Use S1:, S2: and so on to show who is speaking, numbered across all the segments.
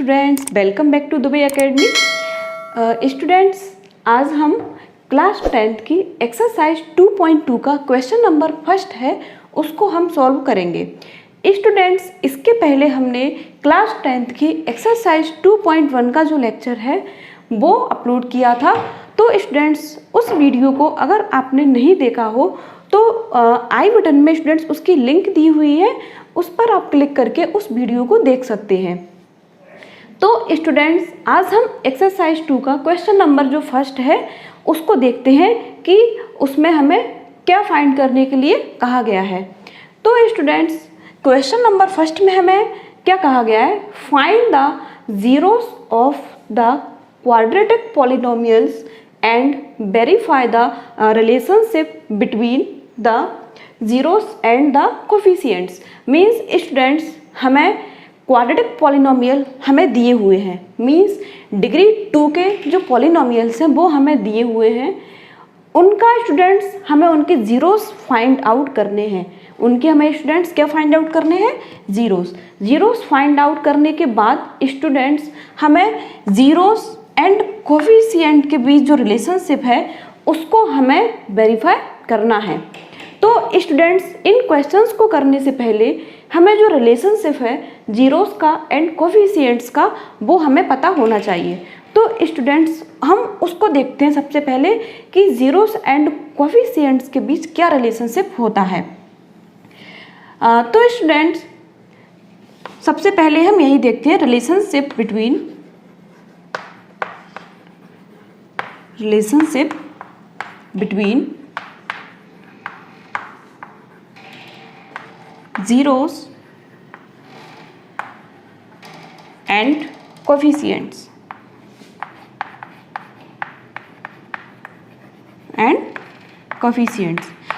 S1: Students, welcome back to Dubai Academy. Students, आज हम class 10th की एक्सरसाइज 2.2 का क्वेश्चन नंबर फर्स्ट है उसको हम सॉल्व करेंगे। स्टूडेंट्स, इसके पहले हमने क्लास 10th की एक्सरसाइज 2.1 का जो लेक्चर है वो अपलोड किया था। तो स्टूडेंट्स, उस वीडियो को अगर आपने नहीं देखा हो तो आई बटन में स्टूडेंट्स उसकी लिंक दी हुई है, उस पर आप क्लिक करके उस वीडियो को देख सकते हैं। तो स्टूडेंट्स, आज हम एक्सरसाइज 2 का क्वेश्चन नंबर जो फर्स्ट है उसको देखते हैं कि उसमें हमें क्या फाइंड करने के लिए कहा गया है। तो स्टूडेंट्स, क्वेश्चन नंबर फर्स्ट में हमें क्या कहा गया है? Find the zeros of the quadratic polynomials and verify the relationship between the zeros and the coefficients. Means students, हमें क्वाड्रेटिक पॉलिनोमियल हमें दिए हुए हैं, मीन्स डिग्री 2 के जो पॉलिनोमियल्स हैं वो हमें दिए हुए हैं। उनका स्टूडेंट्स हमें उनके जीरोस फाइंड आउट करने हैं। उनके हमें स्टूडेंट्स क्या फाइंड आउट करने हैं? जीरोस फाइंड आउट करने के बाद स्टूडेंट्स हमें जीरोस एंड कोफिशिएंट के बीच जो रिलेशनशिप है उसको हमें वेरीफाई करना है। तो स्टूडेंट्स, इन क्वेश्चंस को करने से पहले हमें जो रिलेशनशिप है जीरोस का एंड कोफिशिएंट्स का वो हमें पता होना चाहिए। तो स्टूडेंट्स, हम उसको देखते हैं सबसे पहले कि जीरोस एंड कोफिशिएंट्स के बीच क्या रिलेशनशिप होता है। तो स्टूडेंट्स, सबसे पहले हम यही देखते हैं relationship between zeros and coefficients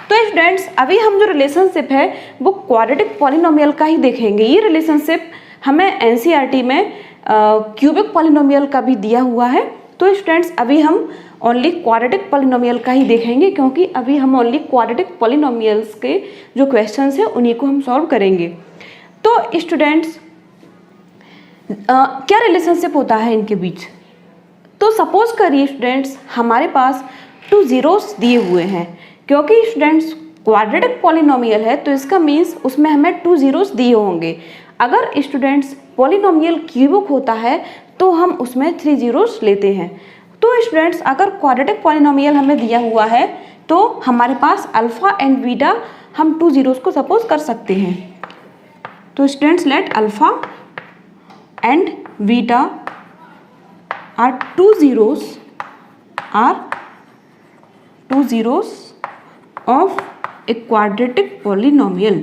S1: तो स्टूडेंट्स, अभी हम जो रिलेशनशिप है वो क्वाड्रेटिक पॉलिनोमियल का ही देखेंगे। ये रिलेशनशिप हमें एनसीईआरटी में क्यूबिक पॉलिनोमियल का भी दिया हुआ है। तो स्टूडेंट्स, अभी हम ओनली क्वाड्रेटिक पॉलिनोमियल का ही देखेंगे, क्योंकि अभी हम ओनली क्वाड्रेटिक पॉलिनोमियल्स के जो क्वेश्चंस हैं उन्हीं को हम सॉल्व करेंगे। तो स्टूडेंट्स, क्या रिलेशनशिप होता है इनके बीच? तो सपोज करिए स्टूडेंट्स, हमारे पास 2 जीरोस दिए हुए हैं। क्योंकि स्टूडेंट्स क्वाड्रेटिक पॉलिनोमियल है तो इसका मीन्स उसमें हमें 2 जीरोस दिए होंगे। अगर स्टूडेंट्स पॉलिनोमियल क्यूबिक होता है तो हम उसमें 3 जीरोस लेते हैं। तो स्टूडेंट्स, अगर क्वाड्रेटिक पॉलिनोमियल हमें दिया हुआ है तो हमारे पास अल्फा एंड बीटा हम 2 जीरोस को सपोज कर सकते हैं। तो students, let alpha and beta are 2 zeros of a quadratic polynomial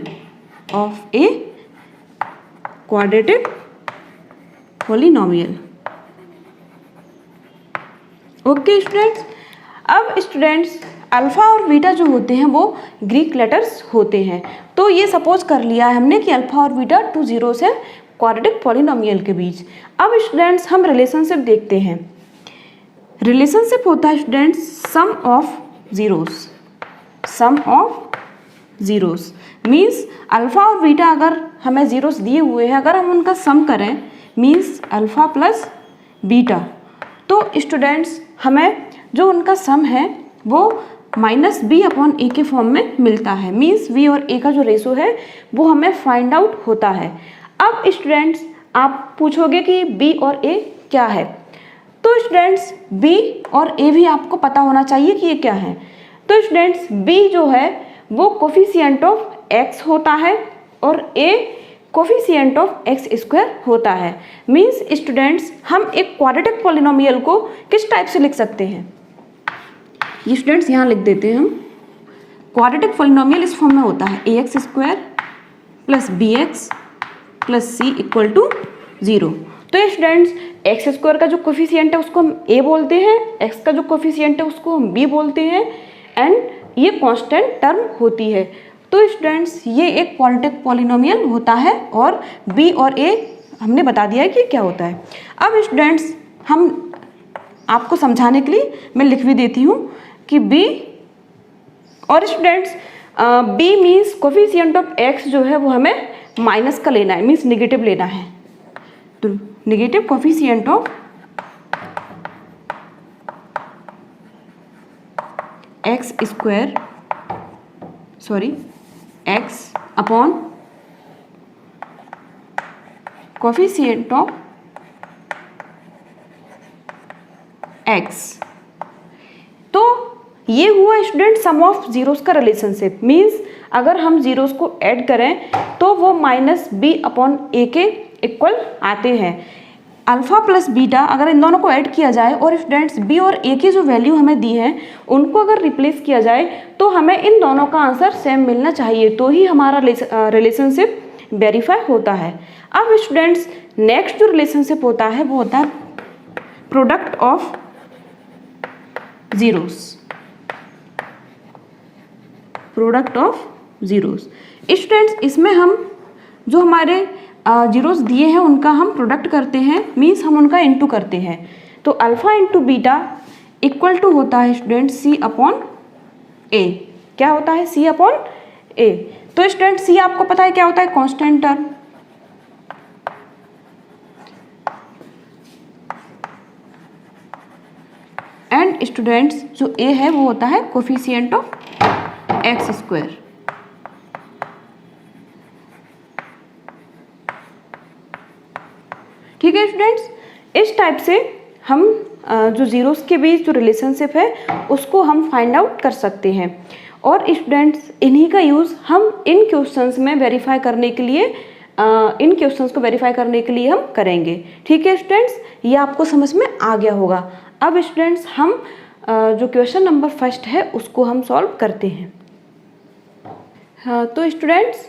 S1: okay students. अब स्टूडेंट्स, अल्फा और बीटा जो होते हैं वो ग्रीक लेटर्स होते हैं। तो ये सपोज कर लिया है हमने कि अल्फा और बीटा 2 जीरोस है क्वाड्रेटिक पॉलिनोमियल के बीच। अब स्टूडेंट्स, हम रिलेशनशिप देखते हैं। रिलेशनशिप होता है students sum of zeros means alpha और बीटा अगर हमें जीरोस दिए हुए हैं, अगर हम उनका सम करें मीन्स अल्फा प्लस बीटा, तो स्टूडेंट्स हमें जो उनका सम है वो -b/a के फॉर्म में मिलता है। मीन्स b और a का जो रेशो है वो हमें फाइंड आउट होता है। अब स्टूडेंट्स, आप पूछोगे कि b और a क्या है? तो स्टूडेंट्स, b और a भी आपको पता होना चाहिए कि ये क्या है। तो स्टूडेंट्स, b जो है वो कोफिशिएंट ऑफ x होता है और a कोफिशिएंट ऑफ x² होता है। मीन्स स्टूडेंट्स, हम एक क्वाड्रेटिक पॉलिनोमियल को किस टाइप से लिख सकते हैं? ये स्टूडेंट्स यहाँ लिख देते हैं हम। क्वाड्रेटिक पॉलिनोमियल इस फॉर्म में होता है ax² + bx + c = 0। तो स्टूडेंट्स, x² का जो कोफिशिएंट है उसको हम a बोलते हैं, x का जो कोफिशिएंट है उसको हम b बोलते हैं, एंड ये कांस्टेंट टर्म होती है। तो स्टूडेंट्स, ये एक क्वाड्रेटिक पॉलिनोमियल होता है और b और a हमने बता दिया है कि क्या होता है। अब स्टूडेंट्स, हम आपको समझाने के लिए मैं लिख भी देती हूँ कि b और students b means coefficient of x जो है वो हमें माइनस का लेना है, मीन्स निगेटिव लेना है। तो negative coefficient of x upon coefficient of x. तो ये हुआ स्टूडेंट सम ऑफ जीरोस का रिलेशनशिप। मीन्स अगर हम जीरोस को ऐड करें तो वो माइनस बी अपॉन ए के इक्वल आते हैं। अल्फा प्लस बीटा अगर इन दोनों को ऐड किया जाए और स्टूडेंट्स बी और ए की जो वैल्यू हमें दी है उनको अगर रिप्लेस किया जाए तो हमें इन दोनों का आंसर सेम मिलना चाहिए, तो ही हमारा रिलेशनशिप वेरीफाई होता है। अब स्टूडेंट्स नेक्स्ट जो रिलेशनशिप होता है वो होता है product of zeros. Product of zeros students, इसमें हम जो हमारे जीरोस दिए हैं उनका हम प्रोडक्ट करते हैं, मीन्स हम उनका इनटू करते हैं। तो alpha into beta equal to होता है स्टूडेंट सी अपॉन ए। क्या होता है? C upon A. तो स्टूडेंट सी आपको पता है क्या होता है? Constant term. एंड स्टूडेंट्स जो ए है वो होता है कोफिशिएंट ऑफ एक्स स्क्वायर। ठीक है स्टूडेंट्स, इस टाइप से हम जो जीरोस के बीच जो रिलेशनशिप है उसको हम फाइंड आउट कर सकते हैं। और स्टूडेंट्स इन्हीं का यूज़ हम इन क्वेश्चंस में वेरीफाई करने के लिए इन क्वेश्चंस को वेरीफाई करने के लिए हम करेंगे। ठीक है स्टूडेंट्स, ये आपको समझ में आ गया होगा। अब स्टूडेंट्स हम जो क्वेश्चन नंबर फर्स्ट है उसको हम सॉल्व करते हैं। तो स्टूडेंट्स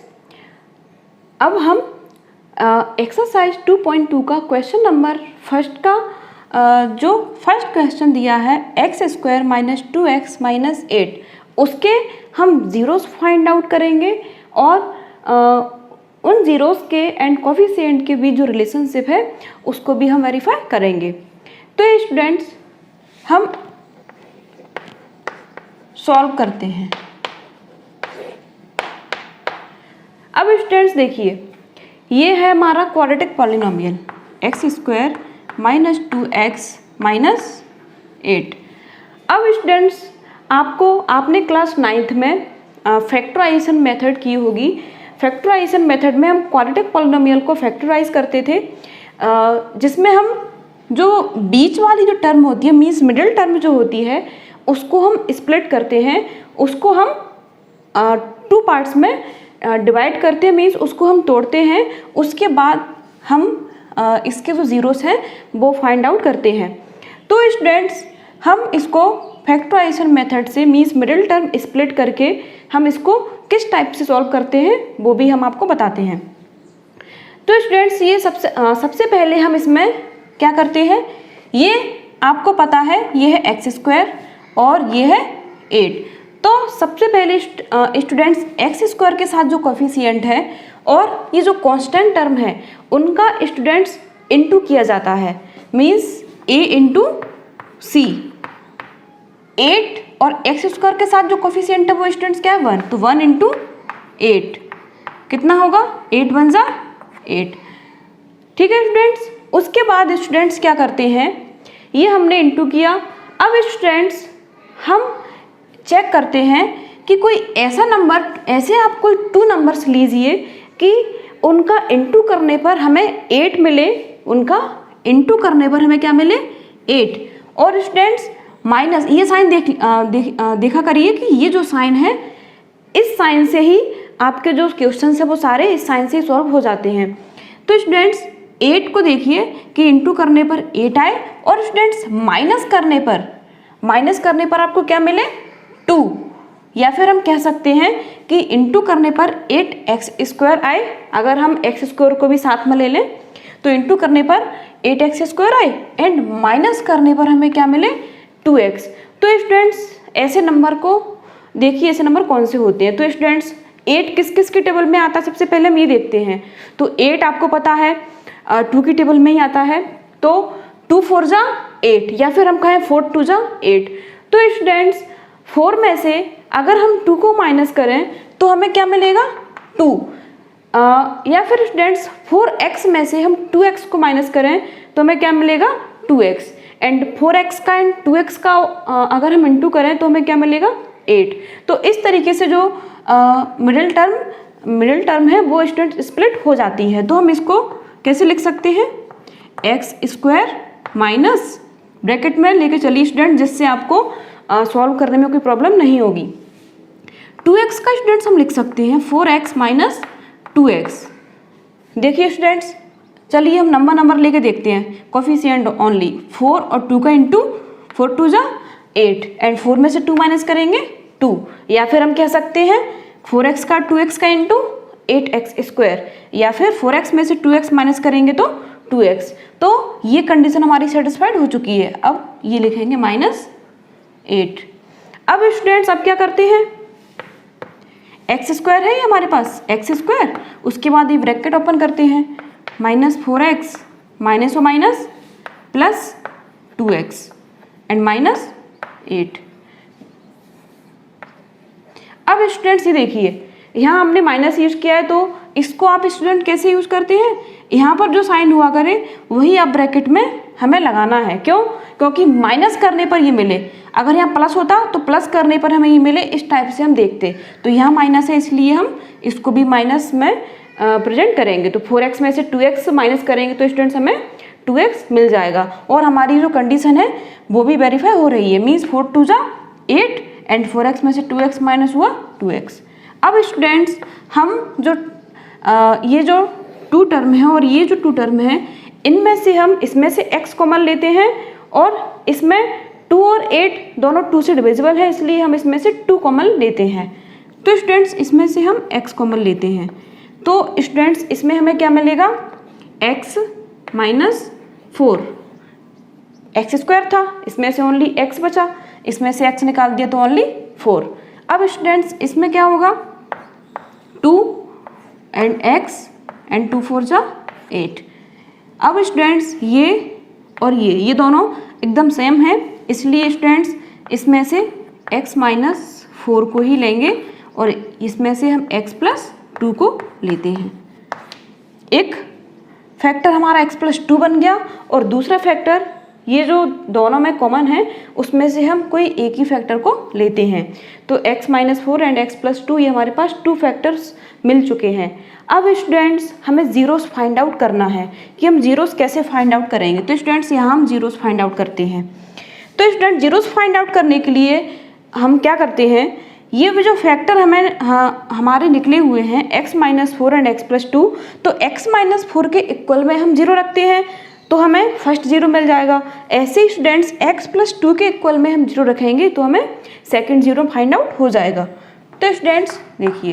S1: अब हम एक्सरसाइज 2.2 का क्वेश्चन नंबर फर्स्ट का जो फर्स्ट क्वेश्चन दिया है x square minus 2x minus 8, उसके हम जीरोस फाइंड आउट करेंगे और उन जीरोस के एंड कोफिशिएंट के बीच जो रिलेशनशिप है उसको भी हम वेरीफाई करेंगे। तो स्टूडेंट्स हम सॉल्व करते हैं। अब स्टूडेंट्स देखिए, ये है हमारा quadratic polynomial x square minus 2x minus 8। अब स्टूडेंट्स आपने क्लास 9th में फैक्टराइजेशन मेथड की होगी। फैक्टराइजेशन मेथड में हम क्वाड्रेटिक पॉलिनोमियल को फैक्टराइज करते थे, जिसमें हम जो बीच वाली जो टर्म होती है मीन्स मिडिल टर्म जो होती है उसको हम स्प्लिट करते हैं, उसको हम 2 पार्ट्स में डिवाइड करते हैं, मीन्स उसको हम तोड़ते हैं। उसके बाद हम इसके जो जीरोस हैं वो फाइंड आउट करते हैं। तो स्टूडेंट्स हम इसको फैक्टराइजेशन मेथड से मीन्स मिडिल टर्म स्प्लिट करके हम इसको किस टाइप से सॉल्व करते हैं वो भी हम आपको बताते हैं। तो स्टूडेंट्स ये सबसे पहले हम इसमें क्या करते हैं, ये आपको पता है ये है एक्स स्क्वायर और ये है 8। तो सबसे पहले स्टूडेंट्स एक्स स्क्वायर के साथ जो कोफिशिएंट है और ये जो कांस्टेंट टर्म है उनका स्टूडेंट्स इनटू किया जाता है, मींस a इंटू सी। 8 और एक्स स्क्वायर के साथ जो कोफिशिएंट है वो स्टूडेंट्स क्या है 1, तो 1 इंटू 8 कितना होगा 8 1 जा 8। ठीक है स्टूडेंट्स, उसके बाद स्टूडेंट्स क्या करते हैं, ये हमने इनटू किया। अब स्टूडेंट्स हम चेक करते हैं कि कोई ऐसा नंबर, ऐसे आप कोई 2 नंबर्स लीजिए कि उनका इनटू करने पर हमें 8 मिले, उनका इनटू करने पर हमें क्या मिले 8। और स्टूडेंट्स माइनस ये साइन देखा करिए कि ये जो साइन है इस साइन से ही आपके जो क्वेश्चन है वो सारे इस साइन से ही सॉल्व हो जाते हैं। तो स्टूडेंट्स 8 को देखिए कि इंटू करने पर 8 आए और स्टूडेंट्स माइनस करने पर आपको क्या मिले 2, या फिर हम कह सकते हैं कि इंटू करने पर 8x स्क्वायर आए। अगर हम x स्क्वायर को भी साथ में ले लें तो इंटू करने पर 8x स्क्वायर आए एंड माइनस करने पर हमें क्या मिले 2x। तो स्टूडेंट्स ऐसे नंबर को देखिए, ऐसे नंबर कौन से होते हैं। तो स्टूडेंट्स 8 किस किस के टेबल में आता है सबसे पहले हम ये देखते हैं। तो 8 आपको पता है 2 की टेबल में ही आता है, तो 2 4 जा 8, या फिर हम कहें 4 2 जा 8। तो स्टूडेंट्स 4 में से अगर हम 2 को माइनस करें तो हमें क्या मिलेगा 2। या फिर स्टूडेंट्स 4x में से हम 2x को माइनस करें तो हमें क्या मिलेगा 2x, एंड 4x का एंड 2x का अगर हम इंटू करें तो हमें क्या मिलेगा 8। तो इस तरीके से जो मिडिल टर्म है वो स्टूडेंट स्प्लिट हो जाती है। तो हम इसको कैसे लिख सकते हैं, एक्स स्क्वायर माइनस ब्रैकेट में लेके चलिए स्टूडेंट, जिससे आपको सॉल्व करने में कोई प्रॉब्लम नहीं होगी। 2x का स्टूडेंट्स हम लिख सकते हैं 4x माइनस 2x। देखिए स्टूडेंट्स, चलिए हम नंबर लेके देखते हैं, कोफिशिएंट ओनली 4 और 2 का इंटू 4 2 जा 8, एंड 4 में से 2 माइनस करेंगे 2, या फिर हम कह सकते हैं 4x का 2x का इंटू 8x स्क्वायर, या फिर 4x में से 2x माइनस करेंगे तो 2x। तो ये कंडीशन हमारी सेटिस्फाइड हो चुकी है। अब ये लिखेंगे -8। अब स्टूडेंट्स अब क्या करते हैं, एक्स स्क्वायर है ये हमारे पास, एक्स स्क्वायर, उसके बाद ये ब्रैकेट ओपन करते हैं, -4x माइनस और माइनस प्लस 2x एंड -8। अब स्टूडेंट्स ये देखिए, यहाँ हमने माइनस यूज किया है, तो इसको आप स्टूडेंट कैसे यूज करते हैं, यहाँ पर जो साइन हुआ करे वही आप ब्रैकेट में हमें लगाना है। क्यों, क्योंकि माइनस करने पर ये मिले, अगर यहाँ प्लस होता तो प्लस करने पर हमें ये मिले, इस टाइप से हम देखते। तो यहाँ माइनस है इसलिए हम इसको भी माइनस में प्रेजेंट करेंगे। तो 4x में से 2x माइनस करेंगे तो स्टूडेंट्स हमें 2x मिल जाएगा, और हमारी जो कंडीशन है वो भी वेरीफाई हो रही है। मीन्स 4 2 जा 8 एंड 4x में से 2x माइनस हुआ 2x। अब स्टूडेंट्स हम जो ये जो 2 टर्म है और ये जो 2 टर्म है, इनमें से हम इसमें से x कॉमन लेते हैं, और इसमें 2 और 8 दोनों 2 से डिविजिबल है, इसलिए हम इसमें से 2 कॉमन लेते हैं। तो स्टूडेंट्स इसमें से हम x कॉमन लेते हैं, तो स्टूडेंट्स इसमें हमें क्या मिलेगा, x माइनस 4, एक्स स्क्वायर था, इसमें से ओनली x बचा, इसमें से x निकाल दिया तो ओनली 4। अब स्टूडेंट्स इसमें क्या होगा, 2 एंड x एंड 2 4 जा 8। अब स्टूडेंट्स ये और ये दोनों एकदम सेम है, इसलिए स्टूडेंट्स इसमें से x माइनस 4 को ही लेंगे, और इसमें से हम x प्लस 2 को लेते हैं। एक फैक्टर हमारा x प्लस 2 बन गया, और दूसरा फैक्टर ये जो दोनों में कॉमन है उसमें से हम कोई एक ही फैक्टर को लेते हैं। तो x minus 4 and x plus 2, ये हमारे पास 2 फैक्टर्स मिल चुके हैं। अब स्टूडेंट्स हमें जीरोस फाइंड आउट करना है कि हम जीरोस कैसे फाइंड आउट करेंगे। तो स्टूडेंट्स यहाँ हम जीरोस फाइंड आउट करते हैं। तो स्टूडेंट जीरोस फाइंड आउट करने के लिए हम क्या करते हैं, ये जो फैक्टर हमें हमारे निकले हुए हैं x minus 4 and x plus 2, तो x माइनस 4 के इक्वल में हम 0 रखते हैं तो हमें फर्स्ट 0 मिल जाएगा। ऐसे ही स्टूडेंट्स x प्लस 2 के इक्वल में हम 0 रखेंगे तो हमें सेकंड 0 फाइंड आउट हो जाएगा। तो स्टूडेंट्स देखिए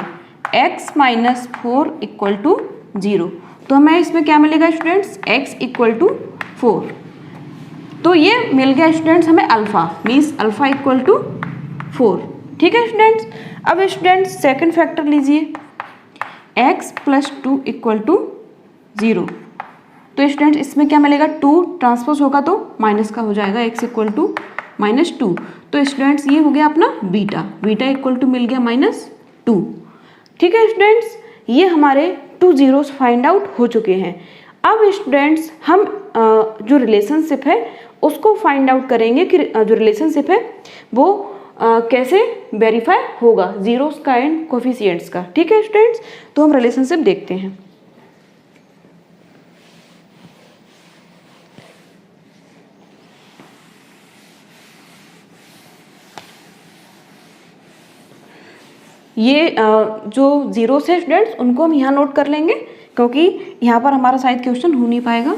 S1: x माइनस 4 इक्वल टू 0, तो हमें इसमें क्या मिलेगा स्टूडेंट्स, x इक्वल टू 4। तो ये मिल गया स्टूडेंट्स हमें alpha, means alpha equal to 4। ठीक है स्टूडेंट्स। अब स्टूडेंट्स सेकंड फैक्टर लीजिए, x प्लस 2 इक्वल टू 0। तो स्टूडेंट्स इसमें क्या मिलेगा, 2 ट्रांसपोज होगा तो माइनस का हो जाएगा, x इक्वल टू -2। तो स्टूडेंट्स ये हो गया अपना बीटा इक्वल टू मिल गया -2। ठीक है स्टूडेंट्स, ये हमारे 2 जीरोस फाइंड आउट हो चुके हैं। अब स्टूडेंट्स हम जो रिलेशनशिप है उसको फाइंड आउट करेंगे कि जो रिलेशनशिप है वो कैसे वेरीफाई होगा, जीरोस का एंड कोफिशिएंट्स का। ठीक है स्टूडेंट्स, तो हम रिलेशनशिप देखते हैं। ये जो जीरोस है स्टूडेंट्स उनको हम यहाँ नोट कर लेंगे, क्योंकि यहाँ पर हमारा शायद क्वेश्चन हो नहीं पाएगा।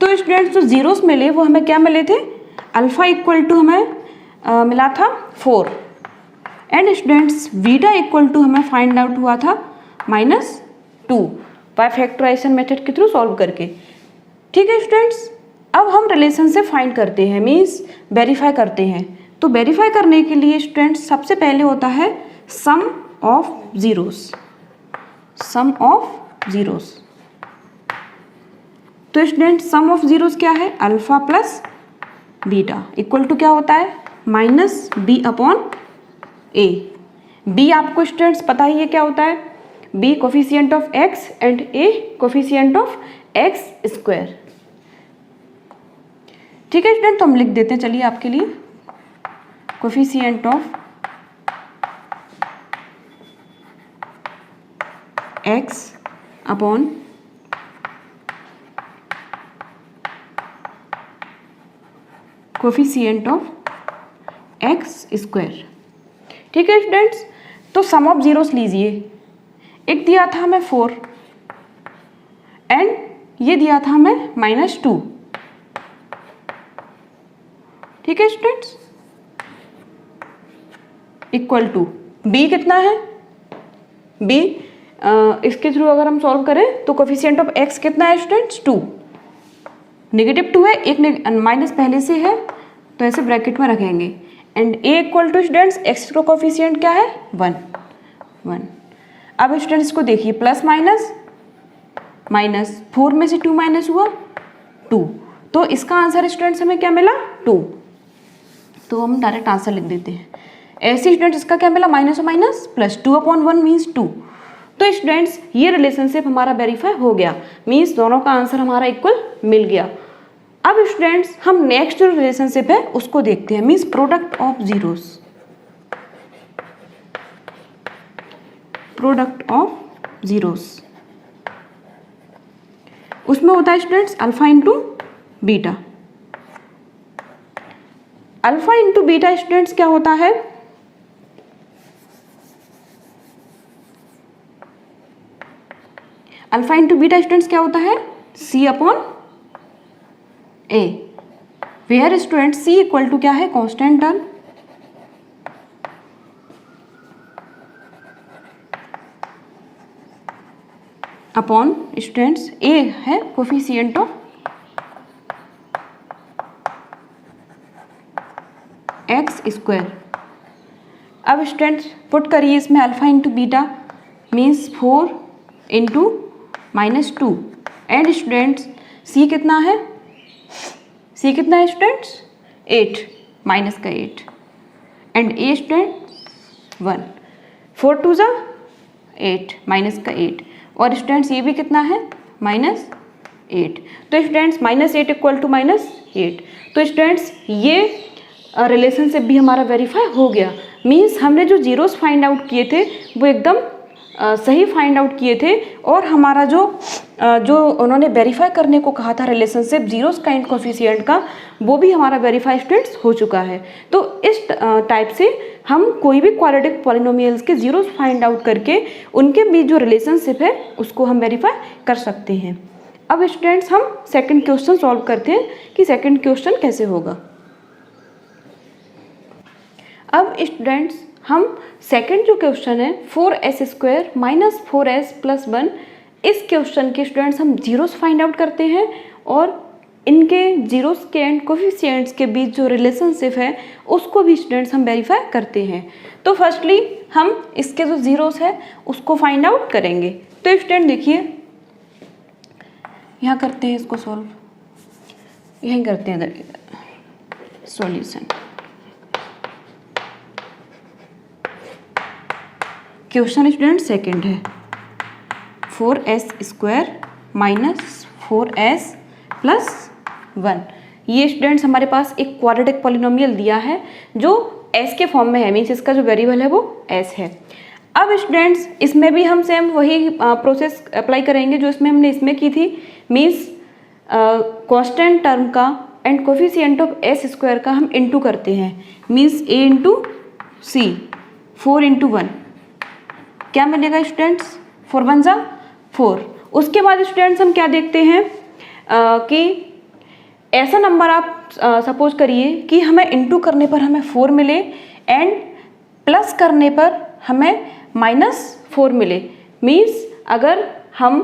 S1: तो स्टूडेंट्स जो जीरोस मिले वो हमें क्या मिले थे, अल्फा इक्वल टू हमें मिला था 4, and students beta equal to हमें फाइंड आउट हुआ था -2 बाय फैक्टराइजेशन मेथड के थ्रू सॉल्व करके। ठीक है स्टूडेंट्स, अब हम रिलेशनशिप फाइंड करते हैं, मीन्स वेरीफाई करते हैं। तो वेरीफाई करने के लिए स्टूडेंट्स सबसे पहले होता है sum of zeros, sum of zeros. तो स्टूडेंट सम ऑफ जीरोस क्या है, alpha plus beta equal to क्या होता है minus B upon A. B आपको स्टूडेंट्स पता ही है क्या होता है, B coefficient of X and A coefficient of X square. ठीक है स्टूडेंट, तो हम लिख देते हैं चलिए आपके लिए, coefficient of x upon coefficient of X square. ठीक है स्टूडेंट्स, तो सम ऑफ जीरोस लीजिए, एक दिया था हमें 4 एंड ये दिया था हमें -2। ठीक है स्टूडेंट्स, इक्वल टू बी कितना है, बी इसके थ्रू अगर हम सॉल्व करें तो कोफिशिएंट ऑफ एक्स कितना है स्टूडेंट्स, 2, -2 है, एक माइनस पहले से है तो ऐसे ब्रैकेट में रखेंगे, and A equal to students X का कोफिशिएंट क्या है, 1। अब स्टूडेंट्स को देखिए, प्लस माइनस माइनस, 4 में से 2 माइनस हुआ 2, तो इसका आंसर स्टूडेंट्स हमें क्या मिला, 2। तो हम डायरेक्ट आंसर लिख देते हैं। ऐसे स्टूडेंट्स इसका क्या मिला, माइनस और माइनस प्लस, 2/1 मीन्स 2। तो स्टूडेंट्स ये रिलेशनशिप हमारा वेरीफाई हो गया, मीन्स दोनों का आंसर हमारा इक्वल मिल गया। अब स्टूडेंट्स हम नेक्स्ट जो रिलेशनशिप है उसको देखते हैं, means product of zeros. Product of zeros उसमें होता है students alpha into beta. Alpha into beta students क्या होता है, अल्फा इंटू बीटा स्टूडेंट्स क्या होता है, C upon A, where student C equal to क्या है, constant term, upon students A है कोफिशिएंट ऑफ एक्स स्क्वायर। अब स्टूडेंट्स पुट करिए इसमें alpha into beta means 4 into -2 and students C कितना है, सी कितना है स्टूडेंट्स, 8 माइनस का 8 एंड ए स्टूडेंट 1, 4 2 ज़ा 8 माइनस का 8 और स्टूडेंट्स ये भी कितना है, -8। तो स्टूडेंट्स -8 इक्वल टू -8। तो स्टूडेंट्स ये रिलेशनशिप भी हमारा वेरीफाई हो गया, मीन्स हमने जो जीरोस फाइंड आउट किए थे वो एकदम सही फाइंड आउट किए थे, और हमारा जो उन्होंने वेरीफाई करने को कहा था रिलेशनशिप जीरोस का एंड कोफिशिएंट का, वो भी हमारा वेरीफाई स्टूडेंट्स हो चुका है। तो इस टाइप से हम कोई भी क्वाड्रेटिक पॉलिनोमियल्स के जीरोस फाइंड आउट करके उनके बीच जो रिलेशनशिप है उसको हम वेरीफाई कर सकते हैं। अब स्टूडेंट्स हम सेकंड क्वेश्चन सॉल्व करते हैं कि सेकंड क्वेश्चन कैसे होगा। अब स्टूडेंट्स हम सेकंड जो क्वेश्चन है 4s² - 4s + 1, इस क्वेश्चन के स्टूडेंट्स हम जीरोस फाइंड आउट करते हैं और इनके जीरोस के एंड कोफिशिएंट्स के बीच जो रिलेशनशिप है उसको भी स्टूडेंट्स हम वेरीफाई करते हैं। तो फर्स्टली हम इसके जो जीरोस है उसको फाइंड आउट करेंगे। तो स्टूडेंट देखिए यहाँ करते हैं इसको सॉल्व, यहीं करते हैं सॉल्यूशन। क्वेश्चन स्टूडेंट सेकंड है 4s² - 4s + 1। ये स्टूडेंट्स हमारे पास एक क्वाड्रेटिक पॉलिनोमियल दिया है जो s के फॉर्म में है, मीन्स इसका जो वेरिएबल है वो s है। अब स्टूडेंट्स इसमें भी हम सेम वही प्रोसेस अप्लाई करेंगे जो इसमें हमने इसमें की थी, मीन्स कांस्टेंट टर्म का एंड कोफिशिएंट ऑफ s² का हम इंटू करते हैं, मीन्स a इंटू सी, 4 इंटू 1 क्या मिलेगा स्टूडेंट्स, 4 1 ज़ा 4। उसके बाद स्टूडेंट्स हम क्या देखते हैं कि ऐसा नंबर आप सपोज करिए कि हमें इंटू करने पर हमें 4 मिले एंड प्लस करने पर हमें -4 मिले, मीन्स अगर हम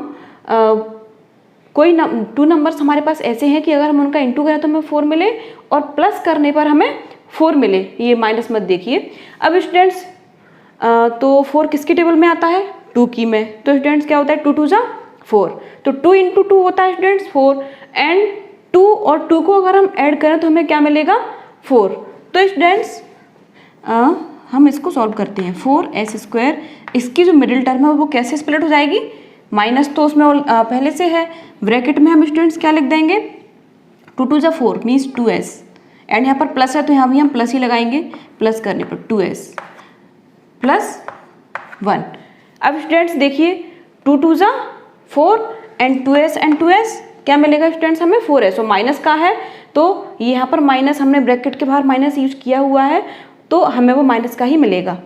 S1: कोई 2 नंबर्स हमारे पास ऐसे हैं कि अगर हम उनका इंटू करें तो हमें 4 मिले और प्लस करने पर हमें 4 मिले, ये माइनस मत देखिए। अब स्टूडेंट्स तो 4 किसकी टेबल में आता है, 2 की में। तो स्टूडेंट्स क्या होता है, 2 2 ज़ा 4, तो 2 इंटू 2 होता है स्टूडेंट्स 4 एंड 2 और 2 को अगर हम ऐड करें तो हमें क्या मिलेगा 4। तो स्टूडेंट्स हम इसको सॉल्व करते हैं। 4s², इसकी जो मिडिल टर्म है वो कैसे स्प्लिट हो जाएगी, माइनस तो उसमें पहले से है, ब्रैकेट में हम स्टूडेंट्स क्या लिख देंगे, 2 2 = 4 मीन्स 2s, एंड यहाँ पर प्लस है तो यहाँ भी हम प्लस ही लगाएंगे, प्लस करने पर 2s + 1। अब स्टूडेंट्स देखिए 2 2 = 4 एंड 2s क्या मिलेगा स्टूडेंट्स हमें, 4s, और माइनस का है तो यहाँ पर माइनस हमने ब्रैकेट के बाहर माइनस यूज किया हुआ है तो हमें वो माइनस का ही मिलेगा।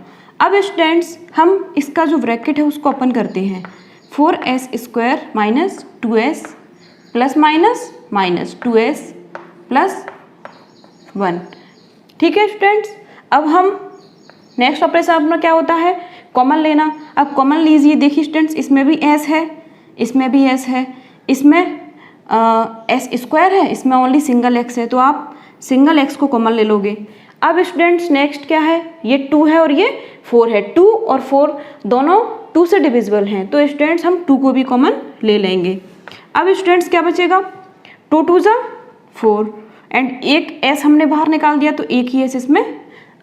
S1: अब स्टूडेंट्स हम इसका जो ब्रैकेट है उसको ओपन करते हैं, 4s² - 2s plus minus 2s + 1। ठीक है स्टूडेंट्स, अब हम नेक्स्ट ऑपरेशन अपना क्या होता है, कॉमन लेना। अब कॉमन लीजिए, देखिए स्टूडेंट्स इसमें भी s है, इसमें भी s है, इसमें s² है, इसमें ओनली सिंगल x है तो आप सिंगल x को कॉमन ले लोगे। अब स्टूडेंट्स नेक्स्ट क्या है, ये 2 है और ये 4 है, 2 और 4 दोनों 2 से डिविजिबल हैं तो स्टूडेंट्स हम 2 को भी कॉमन ले लेंगे। अब स्टूडेंट्स क्या बचेगा, 2 2 = 4 एंड एक s हमने बाहर निकाल दिया तो एक ही s इसमें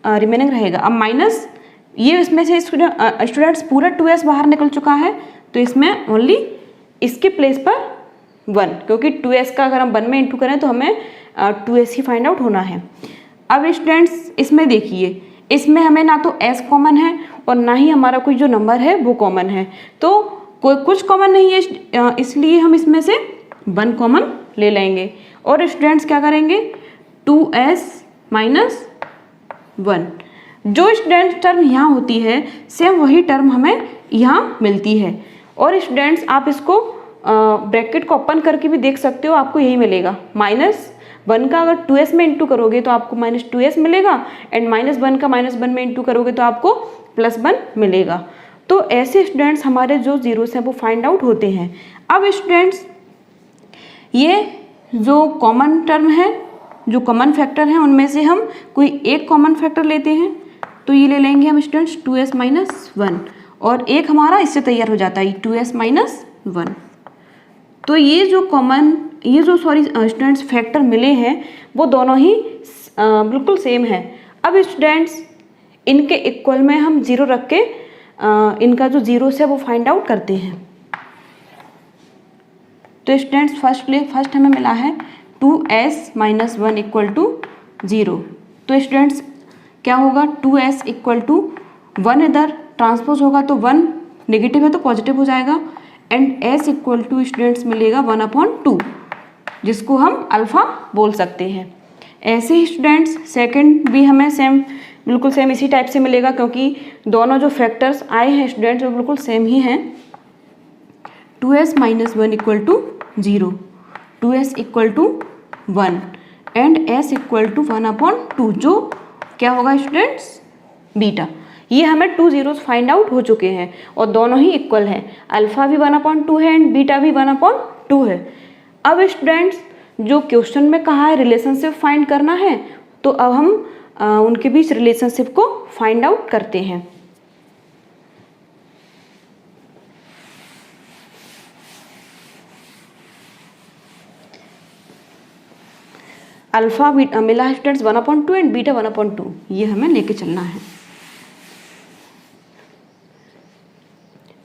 S1: रिमेनिंग रहेगा। अब माइनस ये इसमें से स्टूडेंट्स पूरा 2s बाहर निकल चुका है तो इसमें ओनली इसके प्लेस पर 1, क्योंकि 2s का अगर हम 1 में इंटू करें तो हमें 2s ही फाइंड आउट होना है। अब स्टूडेंट्स इसमें देखिए, इसमें हमें ना तो s कॉमन है और ना ही हमारा कोई जो नंबर है वो कॉमन है, तो कोई कुछ कॉमन नहीं है, इसलिए हम इसमें से 1 कॉमन ले लेंगे। और स्टूडेंट्स क्या करेंगे, 2s - 1, जो स्टूडेंट्स टर्म यहाँ होती है सेम वही टर्म हमें यहाँ मिलती है। और स्टूडेंट्स आप इसको ब्रैकेट को ओपन करके भी देख सकते हो, आपको यही मिलेगा, -1 का अगर 2s में इंटू करोगे तो आपको -2s मिलेगा एंड -1 का -1 में इंटू करोगे तो आपको +1 मिलेगा। तो ऐसे स्टूडेंट्स हमारे जो जीरोस हैं वो फाइंड आउट होते हैं। अब स्टूडेंट्स ये जो कॉमन टर्म है, जो कॉमन फैक्टर हैं उनमें से हम कोई एक कॉमन फैक्टर लेते हैं, तो ये ले लेंगे हम स्टूडेंट्स 2s - 1 और एक हमारा इससे तैयार हो जाता है 2s - 1। तो ये जो स्टूडेंट्स फैक्टर मिले हैं वो दोनों ही बिल्कुल सेम है। अब स्टूडेंट्स इनके इक्वल में हम 0 रख के इनका जो जीरोस है वो फाइंड आउट करते हैं। तो स्टूडेंट्स फर्स्ट हमें मिला है 2s - 1 = 0। तो स्टूडेंट्स क्या होगा, 2s = 1 इधर ट्रांसपोज होगा तो 1 नेगेटिव है तो पॉजिटिव हो जाएगा एंड s = स्टूडेंट्स मिलेगा 1/2, जिसको हम अल्फ़ा बोल सकते हैं। ऐसे ही स्टूडेंट्स सेकंड भी हमें बिल्कुल सेम इसी टाइप से मिलेगा, क्योंकि दोनों जो फैक्टर्स आए हैं स्टूडेंट्स वो बिल्कुल सेम ही हैं। 2s - 1 = 0, 2s = 1 एंड s = 1/2, जो क्या होगा स्टूडेंट्स, बीटा। ये हमें 2 जीरोस फाइंड आउट हो चुके हैं और दोनों ही इक्वल हैं, अल्फ़ा भी 1/2 है एंड बीटा भी 1/2 है। अब स्टूडेंट्स जो क्वेश्चन में कहा है रिलेशनशिप फाइंड करना है, तो अब हम उनके बीच रिलेशनशिप को फाइंड आउट करते हैं। अल्फ़ा मिला है स्टूडेंट्स 1/2 एंड बीटा 1/2, ये हमें लेके चलना है।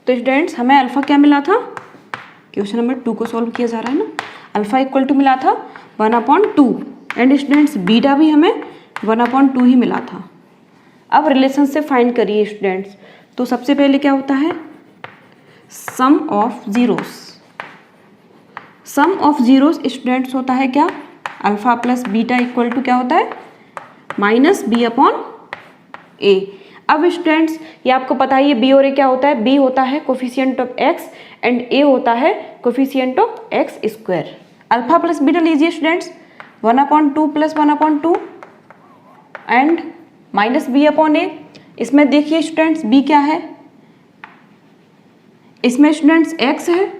S1: तो स्टूडेंट्स हमें अल्फ़ा क्या मिला था, क्वेश्चन नंबर 2 को सॉल्व किया जा रहा है ना, अल्फ़ा = मिला था 1/2 एंड स्टूडेंट्स बीटा भी हमें 1/2 ही मिला था। अब रिलेशनशिप फाइंड करिए स्टूडेंट्स। तो सबसे पहले क्या होता है, सम ऑफ जीरोस स्टूडेंट्स होता है क्या, अल्फ़ा + बीटा = क्या होता है, -b/a। अब स्टूडेंट्स ये आपको पता है, ये b और a क्या होता है, b होता है coefficient of x and a होता है coefficient of x²। Alpha + beta लीजिए स्टूडेंट्स, 1/2 + 1/2 एंड -b/a। इसमें देखिए स्टूडेंट्स b क्या है, इसमें स्टूडेंट्स x है,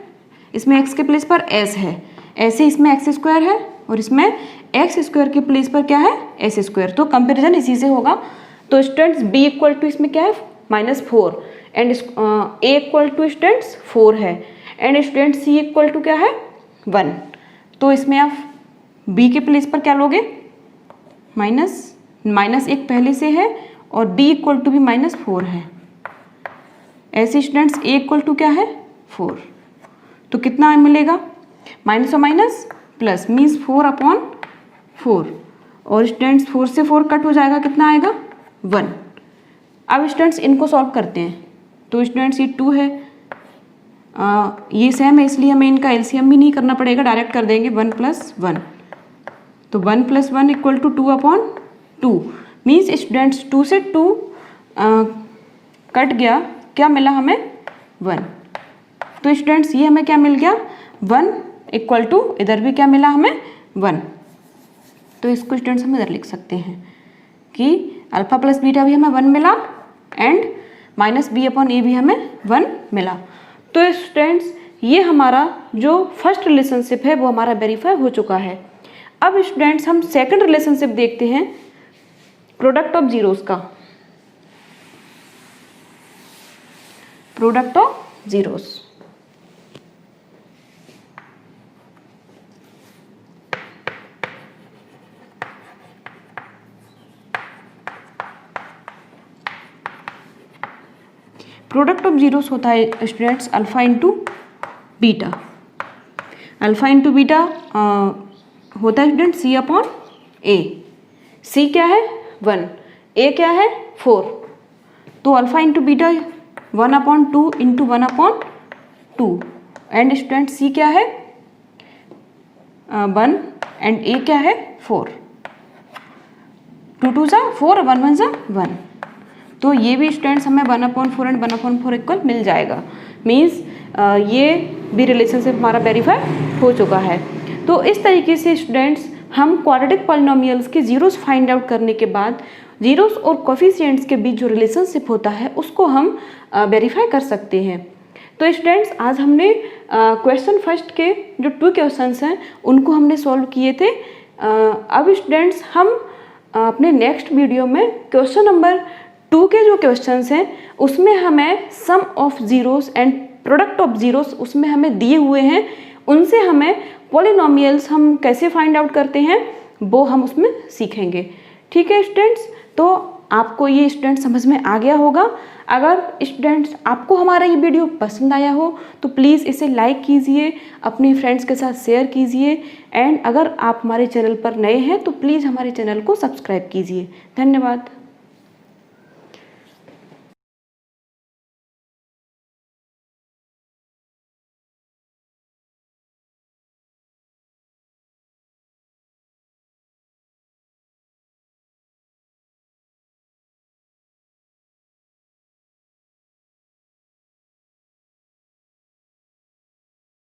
S1: इसमें x के प्लेस पर s है, ऐसे इसमें x² है और इसमें x² के प्लेस पर क्या है, s²। तो कंपेरिजन इसी से होगा। तो स्टूडेंट्स b = इसमें क्या है, -4 एंड a = स्टूडेंट्स 4 है एंड स्टूडेंट्स c = क्या है, 1। तो इसमें आप b के प्लेस पर क्या लोगे, -1 पहले से है और b इक्वल टू भी -4 है। ऐसे स्टूडेंट्स a इक्वल टू क्या है 4, तो कितना मिलेगा माइनस और माइनस प्लस मीन्स 4/4 और स्टूडेंट्स 4 से 4 कट हो जाएगा, कितना आएगा 1। अब स्टूडेंट्स इनको सॉल्व करते हैं। तो स्टूडेंट्स ये 2 है, ये सेम है इसलिए हमें इनका एलसीएम भी नहीं करना पड़ेगा, डायरेक्ट कर देंगे 1 + 1। तो 1 + 1 इक्वल टू 2/2 मीन्स स्टूडेंट्स 2 से 2 कट गया, क्या मिला हमें 1। तो स्टूडेंट्स ये हमें क्या मिल गया 1 इक्वल टू इधर भी क्या मिला हमें 1। तो इसको स्टूडेंट्स हम इधर लिख सकते हैं कि अल्फा प्लस बीटा भी हमें 1 मिला एंड -b/a भी हमें 1 मिला। तो स्टूडेंट्स ये हमारा जो फर्स्ट रिलेशनशिप है वो हमारा वेरीफाई हो चुका है। अब स्टूडेंट्स हम सेकंड रिलेशनशिप देखते हैं प्रोडक्ट ऑफ जीरोस का। Product of zeros, product of zeros होता है students alpha into beta. Alpha into beta होता है स्टूडेंट c/a। c क्या है 1, a क्या है 4। तो alpha into beta 1/2 into 1/2 and student c क्या है 1 एंड a क्या है 4। 2 2 4 1 1 1। तो ये भी स्टूडेंट्स हमें 1/4 एंड 1/4 इक्वल मिल जाएगा। मीन्स ये भी रिलेशनशिप हमारा वेरीफाई हो चुका है। तो इस तरीके से स्टूडेंट्स हम क्वाड्रेटिक पॉलिनोमियल्स के जीरोस फाइंड आउट करने के बाद जीरोस और कोफिशिएंट्स के बीच जो रिलेशनशिप होता है उसको हम वेरीफाई कर सकते हैं। तो स्टूडेंट्स आज हमने क्वेश्चन फर्स्ट के जो 2 क्वेश्चंस हैं उनको हमने सॉल्व किए थे। अब स्टूडेंट्स हम अपने नेक्स्ट वीडियो में क्वेश्चन नंबर 2 के जो क्वेश्चंस हैं उसमें हमें sum of zeros and product of zeros उसमें हमें दिए हुए हैं, उनसे हमें पॉलिनोमियल्स हम कैसे फाइंड आउट करते हैं वो हम उसमें सीखेंगे। ठीक है स्टूडेंट्स, तो आपको ये स्टूडेंट समझ में आ गया होगा। अगर स्टूडेंट्स आपको हमारा ये वीडियो पसंद आया हो तो प्लीज़ इसे लाइक कीजिए, अपने फ्रेंड्स के साथ शेयर कीजिए एंड अगर आप हमारे चैनल पर नए हैं तो प्लीज़ हमारे चैनल को सब्सक्राइब कीजिए। धन्यवाद।